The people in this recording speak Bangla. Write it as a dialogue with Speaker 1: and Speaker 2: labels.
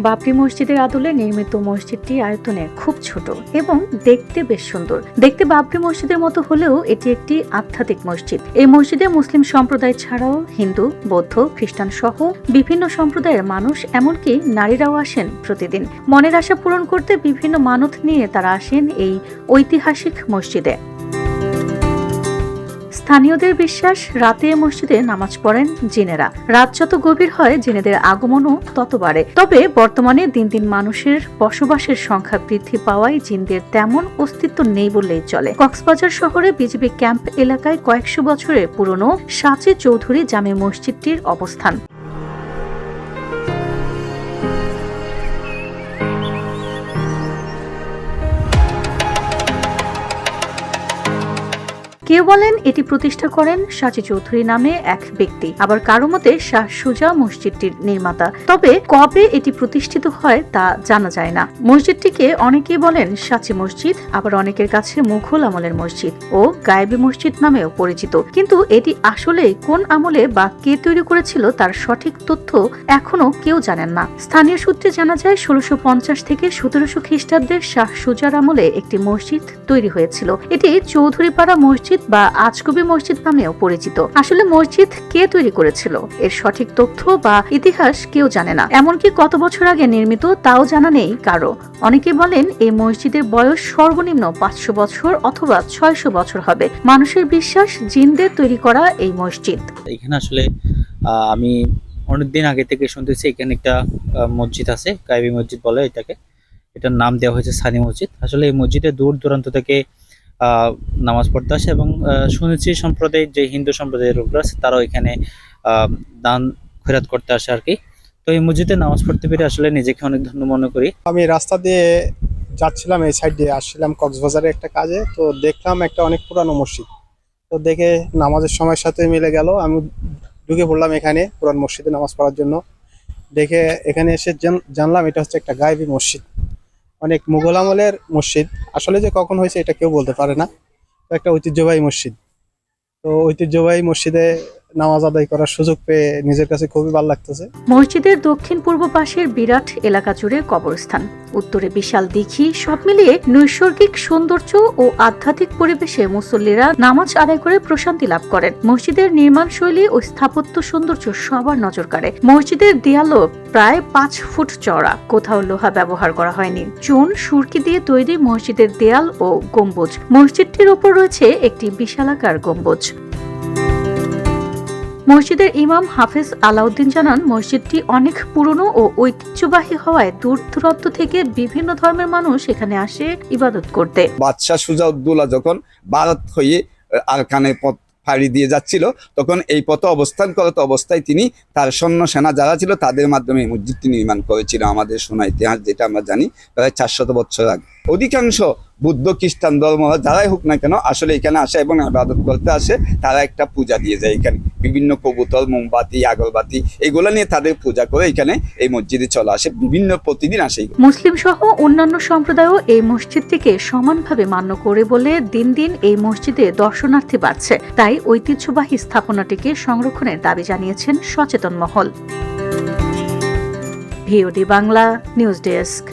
Speaker 1: বাবরি মসজিদের আদলে নির্মিত মসজিদটি আয়তনে খুব ছোট এবং দেখতে বেশ সুন্দর। দেখতে বাবরি মসজিদের মতো হলেও এটি একটি আধ্যাত্মিক মসজিদ। এই মসজিদে মুসলিম সম্প্রদায় ছাড়াও হিন্দু, বৌদ্ধ, খ্রিস্টান সহ বিভিন্ন সম্প্রদায়ের মানুষ, এমনকি নারীরাও আসেন প্রতিদিন। মনের আশা পূরণ করতে বিভিন্ন মানত নিয়ে তারা আসেন এই ঐতিহাসিক মসজিদে। স্থানীয়দের বিশ্বাস, রাতে মসজিদে নামাজ পড়েন জিনেরা। রাত যত গভীর হয় জিনেদের আগমনও তত বাড়ে। তবে বর্তমানে দিন দিন মানুষের বসবাসের সংখ্যা বৃদ্ধি পাওয়ায় জিনদের তেমন অস্তিত্ব নেই বললেই চলে। কক্সবাজার শহরে বিজিবি ক্যাম্প এলাকায় কয়েকশো বছরের পুরনো সাচে চৌধুরী জামে মসজিদটির অবস্থান। কেউ বলেন এটি প্রতিষ্ঠা করেন সাচে চৌধুরী নামে এক ব্যক্তি, আবার কারো মতে শাহ সুজা মসজিদটির নির্মাতা। তবে কবে এটি প্রতিষ্ঠিত হয় তা জানা যায় না। মসজিদটিকে অনেকেই বলেন সাচে মসজিদ, আবার অনেকের কাছে মুঘল আমলের মসজিদ ও গায়েবী মসজিদ নামেও পরিচিত। কিন্তু এটি আসলে কোন আমলে বা কে তৈরি করেছিল তার সঠিক তথ্য এখনো কেউ জানেন না। স্থানীয় সূত্রে জানা যায় 1650 থেকে 1700 খ্রিস্টাব্দে শাহ সুজার আমলে একটি মসজিদ তৈরি হয়েছিল। এটি চৌধুরীপাড়া মসজিদ বা আজকবি মসজিদ নামেও পরিচিত। আসলে মসজিদ কে তৈরি করেছিল এর সঠিক তথ্য বা ইতিহাস কেউ জানে না। এমনকি কত বছর আগে নির্মিত তাও জানা নেই কারো। অনেকে বলেন এই মসজিদের বয়স সর্বনিম্ন 500 বছর অথবা 600 বছর হবে। মানুষের বিশ্বাস জিনদের তৈরি করা এই মসজিদ।
Speaker 2: এখানে আসলে আমি অনেকদিন আগে থেকে শুনতেছি এখানে একটা মসজিদ আছে, গায়েবী মসজিদ বলে এটাকে। এটার নাম দেওয়া হয়েছে সানি মসজিদ। আসলে এই মসজিদে দূর দূরান্ত থেকে নামাজ পড়তে আসে এবং শুনেছি সম্প্রদায়ের যে হিন্দু সম্প্রদায়ের লোকরা আছে তারাও এখানে দান খয়রাত করতে আসে আর কি। তো এই মসজিদে নামাজ পড়তে পেরে আসলে নিজেকে অনেক ধন্য মনে করি।
Speaker 3: আমি রাস্তা দিয়ে যাচ্ছিলাম, এই সাইড দিয়ে আসছিলাম কক্সবাজারে একটা কাজে, তো দেখলাম একটা অনেক পুরানো মসজিদ। তো দেখে নামাজের সময়ের সাথে মিলে গেল, আমি ঢুকে পড়লাম এখানে পুরান মসজিদে নামাজ পড়ার জন্য। দেখে এখানে এসে জানলাম এটা হচ্ছে একটা গায়েবী মসজিদ, অনেক মুঘল আমলের মসজিদ। আসলে যে কখন হয়েছে এটা কেউ বলতে পারে না। তো একটা ঐতিহ্যবাহী মসজিদ, তো ঐতিহ্যবাহী মসজিদে নামাজ আদায় করার সুযোগ পেয়ে নিজের কাছে খুবই ভালো লাগতেছে।
Speaker 1: মসজিদের দক্ষিণ পূর্ব পাশের বিরাট এলাকা জুড়ে কবরস্থান, উত্তরে বিশাল দিঘি, সব মিলিয়ে নৈসর্গিক সৌন্দর্য ও আধ্যাত্মিক পরিবেশে মুসল্লিরা নামাজ আদায় করে প্রশান্তি লাভ করেন। মসজিদের নির্মাণ শৈলী ও স্থাপত্য সৌন্দর্য সবার নজর কাড়ে। মসজিদের দেয়ালও প্রায় 5 ফুট চওড়া, কোথাও লোহা ব্যবহার করা হয়নি। চুন সুরকি দিয়ে তৈরি মসজিদের দেয়াল ও গম্বুজ। মসজিদটির ওপর রয়েছে একটি বিশালাকার গম্বুজ। মসজিদের ইমাম হাফেজ আলাউদ্দিন জানান, মসজিদটি অনেক পুরনো ও ঐতিহ্যবাহী হওয়ায় দূর দূরান্ত থেকে বিভিন্ন ধর্মের মানুষ এখানে আসে ইবাদত করতে।
Speaker 4: বাদশাহ সুজাউদ্দৌলা যখন ভারত হয়ে আরাকানের পথ ফাঁড়ি দিয়ে যাচ্ছিল, তখন এই পথে অবস্থান করত অবস্থায় তিনি তার সৈন্য সেনা যারা ছিল তাদের মাধ্যমে এই মসজিদটি নির্মাণ করেছিল। আমাদের শোনা ইতিহাস যেটা আমরা জানি, প্রায় 400 বছর আগে। অধিকাংশ বুদ্ধ খ্রিস্টান ধর্ম যারাই হোক না কেন আসলে এখানে আসে এবং ইবাদত করতে আসে। তারা একটা পূজা দিয়ে যায় এখানে, বিভিন্ন কবুতর, মোমবাতি, আগরবাতি এগুলো নিয়ে তাদের পূজা করে এখানে এই মসজিদে চলে আসে, বিভিন্ন প্রতিদিন আসে।
Speaker 1: মুসলিম সহ অন্যান্য সম্প্রদায়ও এই মসজিদটিকে সমানভাবে মান্য করে বলে দিন দিন এই মসজিদে দর্শনার্থী বাড়ছে। তাই ঐতিহ্যবাহী স্থাপনাটিকে সংরক্ষণের দাবি জানিয়েছেন সচেতন মহল। VOD Bangla news desk.